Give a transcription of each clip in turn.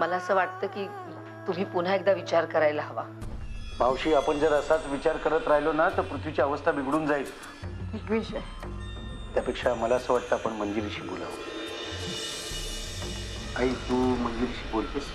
मला असं वाटतं की तुम्ही पुन्हा एकदा विचार करायला हवा. मावशी, आपण जर असाच विचार करत राहिलो ना तर पृथ्वीची अवस्था बिघडून जाईल. विषय त्यापेक्षा मला असं वाटतं आपण मंजिरीशी बोलावं. आई, तू मंजिरीशी बोलतेस?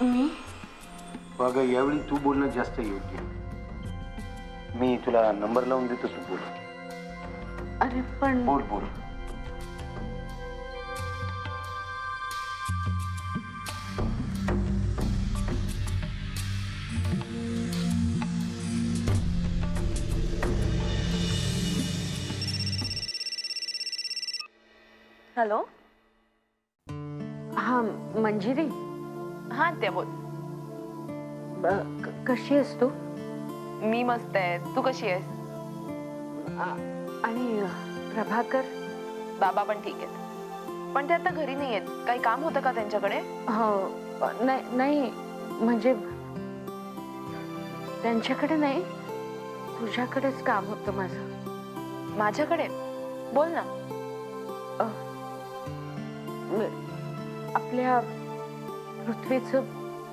मी अगं, यावेळी तू बोलणं जास्त योग्य. मी तुला नंबर लावून देतो, तू बोल. अरे पण बोल बोल. हॅलो. हा मंजिरी, हा ते बोल. कशी आहेस तू? मी मस्त आहे, तू कशी आहेस? आणि प्रभाकर? बाबा पण ठीक आहेत, पण ते आता घरी नाही आहेत. काही काम होतं का त्यांच्याकडे? हो, नाही म्हणजे त्यांच्याकडे नाही, तुझ्याकडेच काम होतं माझं. माझ्याकडे? बोल ना. आपल्या पृथ्वीचं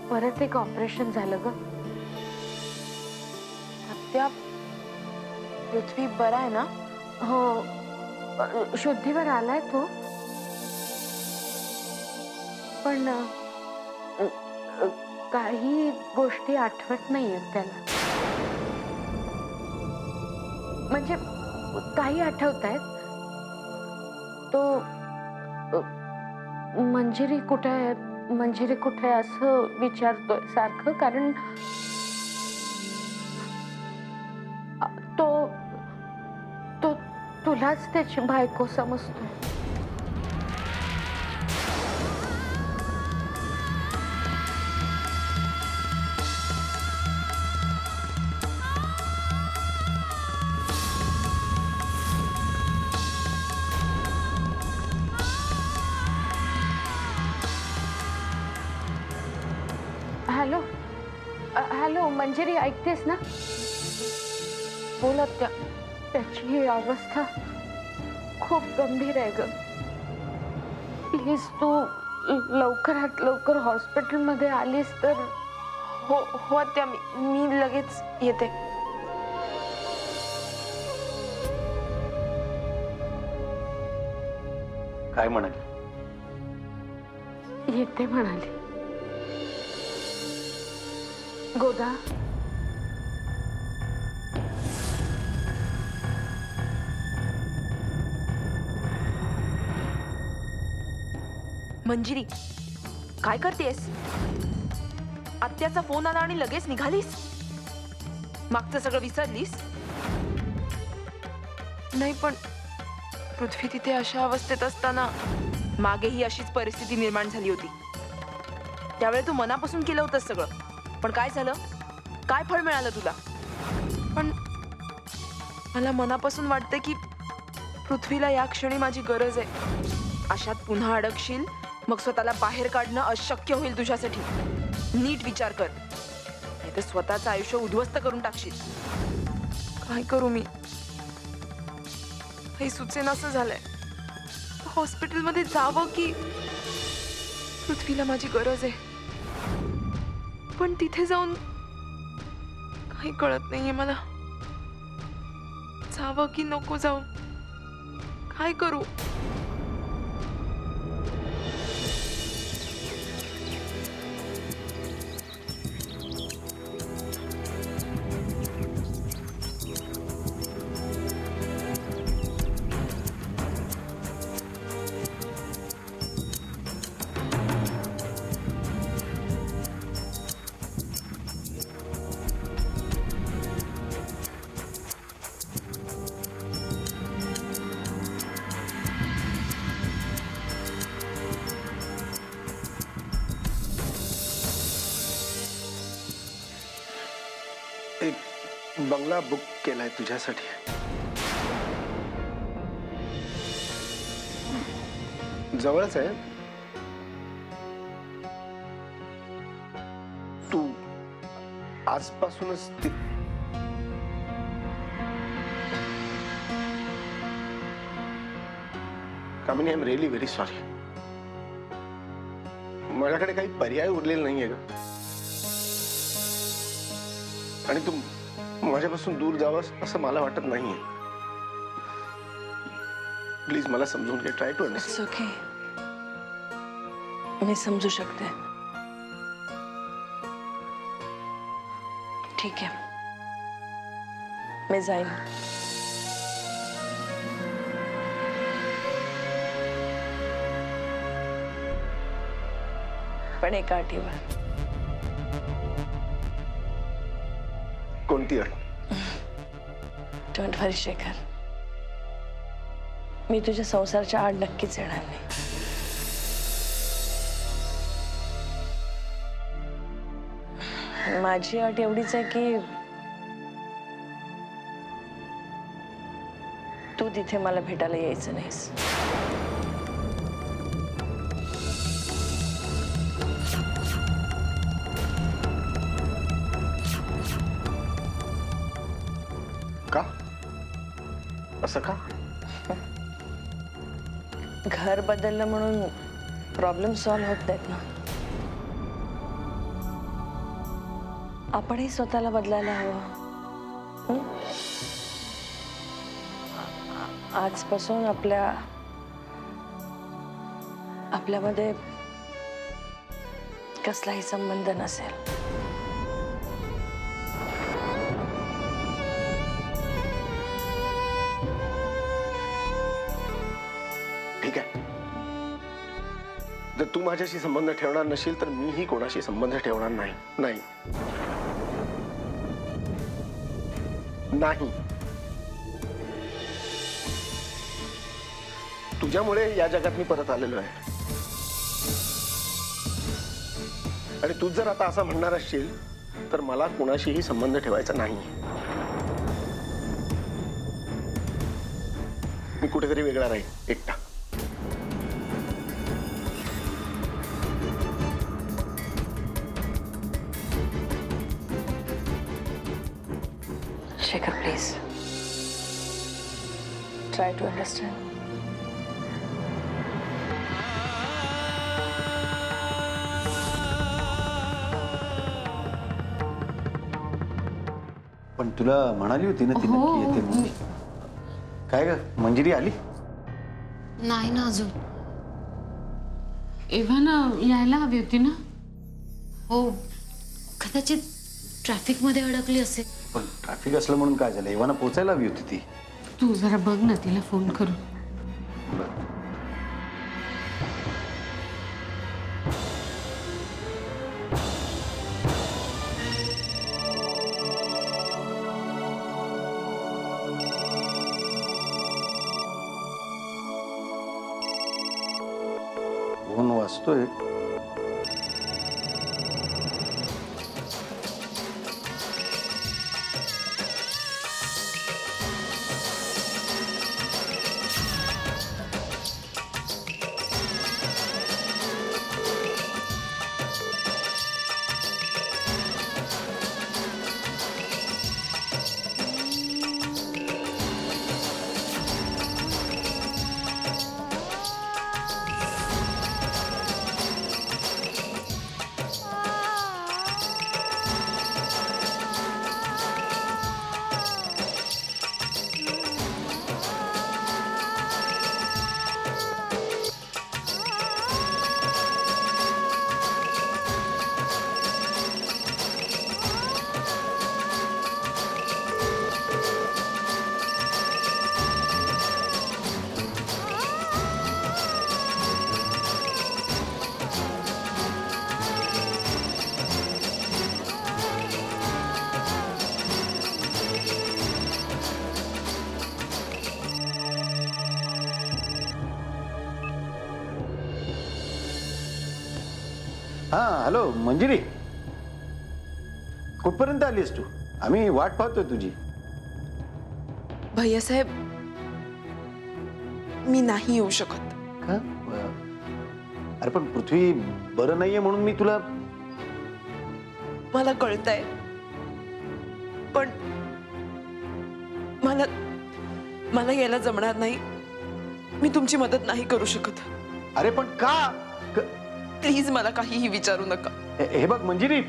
परत एक ऑपरेशन झालं ग. त्या पृथ्वी बरा आहे ना? हो, शुद्धीवर आलाय तो, पण काही गोष्टी आठवत नाहीयेत त्याला. म्हणजे काही आठवत आहेत. तो मंजिरी कुठे आहे, मंजिरी कुठे आहे असं विचारतोय सारखं, कारण तो तो तुलाच त्याची बायको समजतोय. हॅलो, हॅलो मंजिरी, ऐकतेस ना? बोलत त्याची ही अवस्था खूप गंभीर आहे ग. प्लीज तू लवकरात लवकर हॉस्पिटलमध्ये आलीस तर. हो हो आत्या, मी लगेच येते. काय म्हणाली? येते म्हणाली. गोदा, मंजिरी, काय करतेस? आत्याचा फोन आला आणि लगेच निघालीस? मागचं सगळं विसरलीस? नाही पण पृथ्वी तिथे अशा अवस्थेत असताना मागेही अशीच परिस्थिती निर्माण झाली होती. त्यावेळी तू मनापासून केलं होतं सगळं, पण काय झालं? काय फळ मिळालं तुला? पण मला मनापासून वाटतं की पृथ्वीला या क्षणी माझी गरज आहे. अशात पुन्हा अडकशील, मग स्वतःला बाहेर काढणं अशक्य होईल तुझ्यासाठी. नीट विचार कर, नाही तर स्वतःचं आयुष्य उद्ध्वस्त करून टाकशील. काय करू मी? काही सुचेनासं झालंय. हॉस्पिटलमध्ये जावं की पृथ्वीला माझी गरज आहे, पण तिथे जाऊन काही कळत नाहीये मला. जावं की नको जाऊ? काय करू? एक बंगला बुक केलाय तुझ्यासाठी. जवळच आहे. तू आजपासूनच Kamini, I am really very sorry. माझ्याकडे काही पर्याय उरलेला नाहीये ग. आणि तू माझ्यापासून दूर जावंस असं मला वाटत नाहीये. प्लीज मला समजून घे. Try to understand. ओके, मी समजू शकते. ठीक आहे, मी जाईन. पण एका अटीवर. कोणती अट? डोंट वरी शेखर, मी तुझ्या संसाराच्या आड नक्कीच येणार नाही. माझी अट एवढीच आहे की तू तिथे मला भेटायला यायचं नाहीस. का? असं का? घर बदललं म्हणून प्रॉब्लेम सॉल्व्ह होत नाहीत ना. आपणही स्वतःला बदलायला हवं. हं? आजपासून आपल्यामध्ये कसलाही संबंध नसेल. ठीक आहे. जर तू माझ्याशी संबंध ठेवणार नशील तर मीही कोणाशी संबंध ठेवणार नाही. नाही नाही. तुझ्यामुळे या जगात मी परत आलेलो आहे. आणि तू जर आता असं म्हणणार असशील तर मला कोणाशीही संबंध ठेवायचा नाही. मी कुठेतरी वेगळा राहील, एकटा. Shekhar, please try to understand. पण तुला म्हणाली होती ना ती नक्की येते म्हणून. काय ग, मंजिरी आली? नाही ना अजून. एव्हाना यायला हवी होती ना. हो, कदाचित ट्रॅफिक मध्ये अडकली असेल. पण ट्रॅफिक असलं म्हणून काय झालं? एव्हाना पोचायला हवी होती ती. तू जरा बघ ना तिला फोन करून. फोन वाजतोय. हा, हॅलो मंजिरी, कुठपर्यंत आलीस तू? आम्ही वाट पाहतोय तुझी. भैयासाहेब, मी नाही येऊ शकत. का? अरे पण पृथ्वी बरं नाहीये म्हणून मी तुला. मला कळतंय, पण मला यायला जमणार नाही. मी तुमची मदत नाही करू शकत. अरे पण का? प्लीज मला काहीही विचारू नका. हे बघ मंजिरी,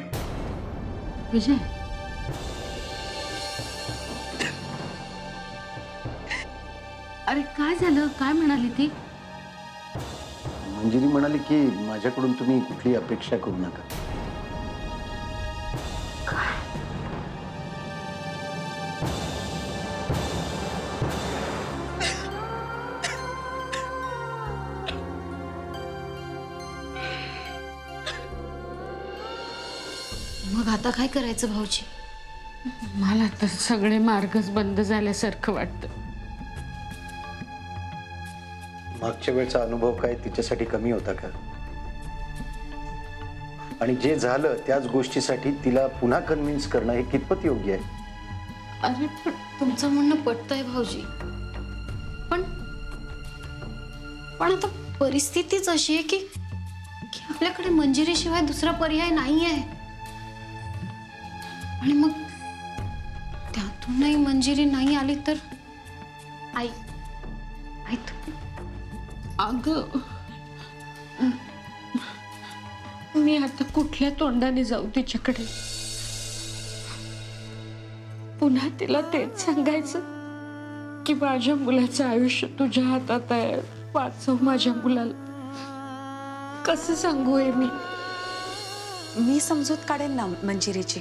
विजय, अरे काय झालं? काय म्हणाली ती? मंजिरी म्हणाली की माझ्याकडून तुम्ही कुठली अपेक्षा करू नका. मग आता काय करायचं भाऊजी? मला तर सगळे मार्गच बंद झाल्यासारखं वाटतं. मागच्या वेळचा अनुभव काय तिच्यासाठी कमी होता का? आणि जे झालं त्याच गोष्टीसाठी तिला पुन्हा कन्व्हिन्स करणं हे कितपत योग्य आहे? अरे पण तुमचं म्हणणं पटतंय भाऊजी, पण पण आता परिस्थितीच अशी आहे की आपल्याकडे मंजिरीशिवाय दुसरा पर्याय नाही आहे. आणि मग त्यातूनही मंजिरी नाही आली तर आई आई अगं, मी आता कुठल्या तोंडाने जाऊ तिच्याकडे? पुन्हा तिला तेच सांगायचं की माझ्या मुलाचं आयुष्य तुझ्या हातात आहे, वाचव माझ्या मुलाला. कसं सांगू हे मी? मी समजूत काढेन ना मंजिरीची.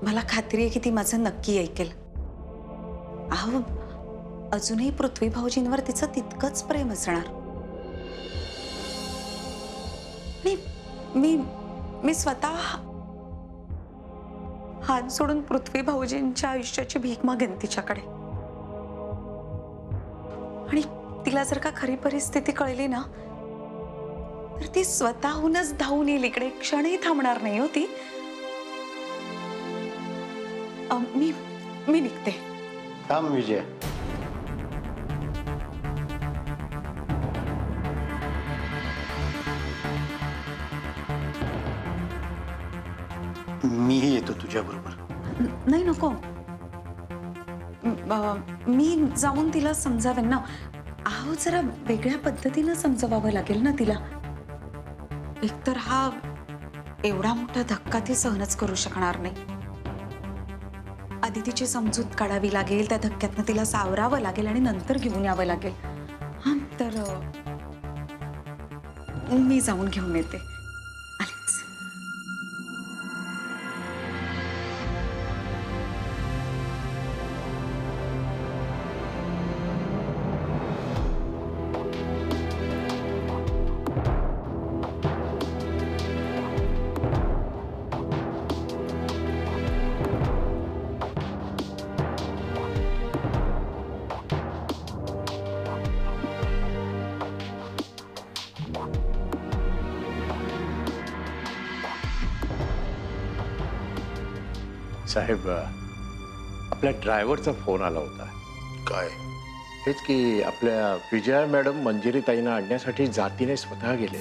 मला खात्री आहे की ती माझं नक्की ऐकेल. अहो, अजूनही पृथ्वी भाऊजींवर तिचं तितकंच प्रेम असणार. मी मी स्वतः हात सोडून पृथ्वी भाऊजींच्या आयुष्याची भीक मागेन तिच्याकडे. आणि तिला जर का खरी परिस्थिती कळली ना तर ती स्वतःहूनच धावून येईल इकडे, क्षणही थांबणार नाही होती. मी निघते. थांब विजय. मीही येतो तुझ्या बरोबर. नाही नको. मी जाऊन तिला समजावेन ना. अहो, जरा वेगळ्या पद्धतीनं समजवावं लागेल ना तिला. एकतर हा एवढा मोठा धक्का ती सहनच करू शकणार नाही. आधी तिची समजूत काढावी लागेल, त्या धक्क्यातनं तिला सावरावं लागेल आणि नंतर घेऊन यावं लागेल. हा तर मी जाऊन घेऊन येते. आलेच. साहेब, आपल्या ड्रायव्हरचा फोन आला होता. काय? हेच की आपल्या विजया मॅडम मंजिरी ताईंना आणण्यासाठी जातीने स्वतः गेले.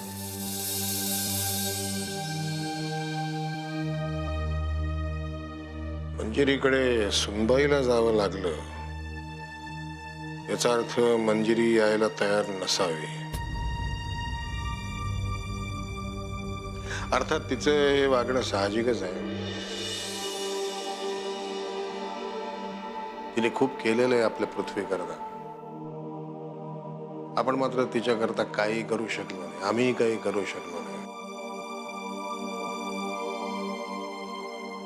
मंजिरीकडे सुनबाईला जावं लागलं याचा अर्थ मंजिरी यायला तयार नसावी. अर्थात तिचं हे वागणं साहजिकच आहे. तिने खूप केलेलं आहे आपल्या पृथ्वीकरता. आपण मात्र तिच्याकरता काही करू शकलो नाही. आम्ही काही करू शकलो नाही.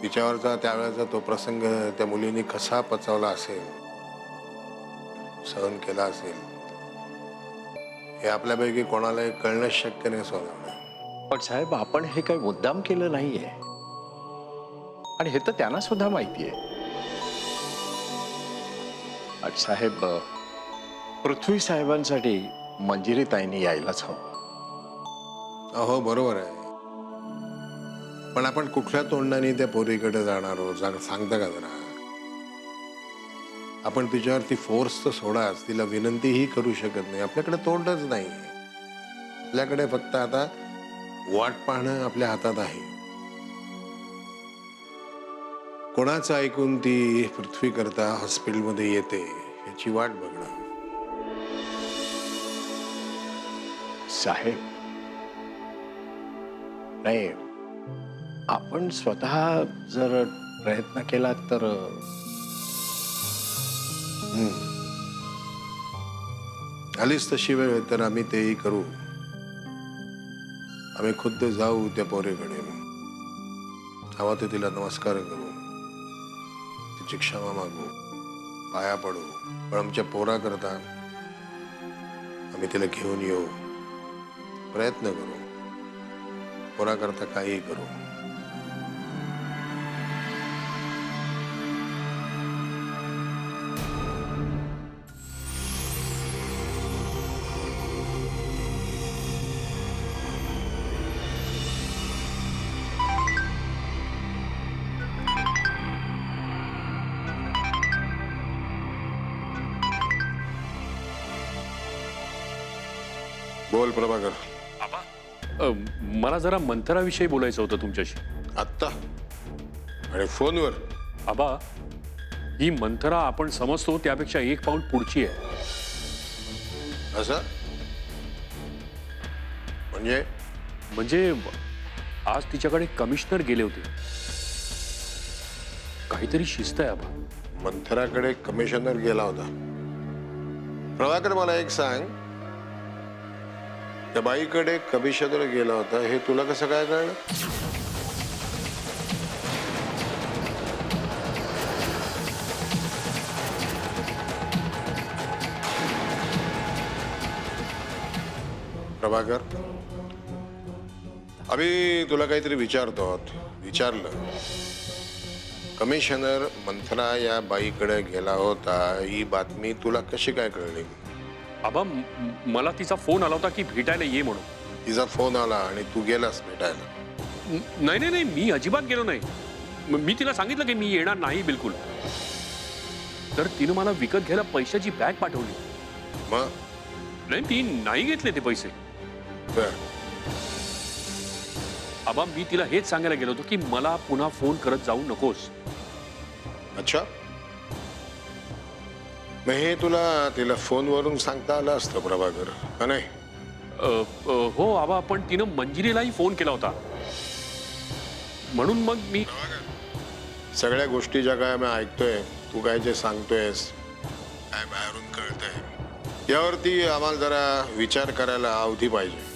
तिच्यावरचा त्यावेळेचा तो प्रसंग त्या मुलीने कसा पचवला असेल, सहन केला असेल, हे आपल्यापैकी कोणालाही कळणं शक्य नाही सोडवणं. पण साहेब, आपण हे काही मुद्दाम केलं नाहीये आणि हे तर त्यांना सुद्धा माहिती आहे. आणि साहेब, पृथ्वी साहेबांसाठी मंजिरी ताईंनी यायलाच हवं. अहो, बरोबर आहे. पण आपण कुठल्या तोंडाने त्या पोरीकडे जाणार आहोत सांगता का जरा? आपण तिच्यावरती फोर्स तर सोडाच, तिला विनंतीही करू शकत नाही. आपल्याकडे तोंडच नाही. आपल्याकडे फक्त आता वाट पाहणं आपल्या हातात आहे. कोणाचं ऐकून ती पृथ्वी करता हॉस्पिटलमध्ये येते याची वाट बघणं. साहेब, नाही, आपण स्वतः जर प्रयत्न केला तर आलीच तशी वेळ तर आम्ही तेही करू. आम्ही खुद्द जाऊ त्या पोरीकडे, हवा ते तिला नमस्कार करू, तिची क्षमा मागू, पाया पडू. पण आमच्या पोरा करता आम्ही तिला घेऊन येऊ, प्रयत्न करू, पोरा करता काही करू. बोल प्रभाकर. मला जरा मंथराविषयी बोलायचं होतं तुमच्याशी. आत्ता आणि फोनवर? आबा, ही मंथरा आपण समजतो त्यापेक्षा एक पाऊल पुढची आहे. असं म्हणजे? म्हणजे आज तिच्याकडे कमिशनर गेले होते. काहीतरी शिस्त आहे आबा. मंथराकडे कमिशनर गेला होता? प्रभाकर मला एक सांग, त्या बाईकडे कमिशनर गेला होता हे तुला कसं काय कळलं? प्रभाकर, आम्ही तुला काहीतरी विचारतो. विचारलं, कमिशनर मंथरा या बाईकडे गेला होता ही बातमी तुला कशी काय कळली? आबा, मला तिचा फोन आला होता की भेटायला ये म्हणून. तिचा फोन आला आणि तू गेलास भेटायला? नाही नाही नाही, मी अजिबात गेलो नाही. मी तिला सांगितलं की मी येणार नाही बिलकुल. तर तिनं मला विकत घ्यायला पैशाची बॅग पाठवली. मग? नाही, ती नाही घेतले ते पैसे. बरं. आबा, मी तिला हेच सांगायला गेलो होतो की मला पुन्हा फोन करत जाऊ नकोस. अच्छा, मग हे तुला तिला फोनवरून सांगता आलं असतं प्रभाकर, का नाही? हो आबा, पण तिनं मंजिरीलाही फोन केला होता म्हणून मग मी. सगळ्या गोष्टी ज्या काय मी ऐकतोय, तू काय जे सांगतोयस काय बाहेरून कळतंय, यावरती आम्हाला जरा विचार करायला अवधी पाहिजे.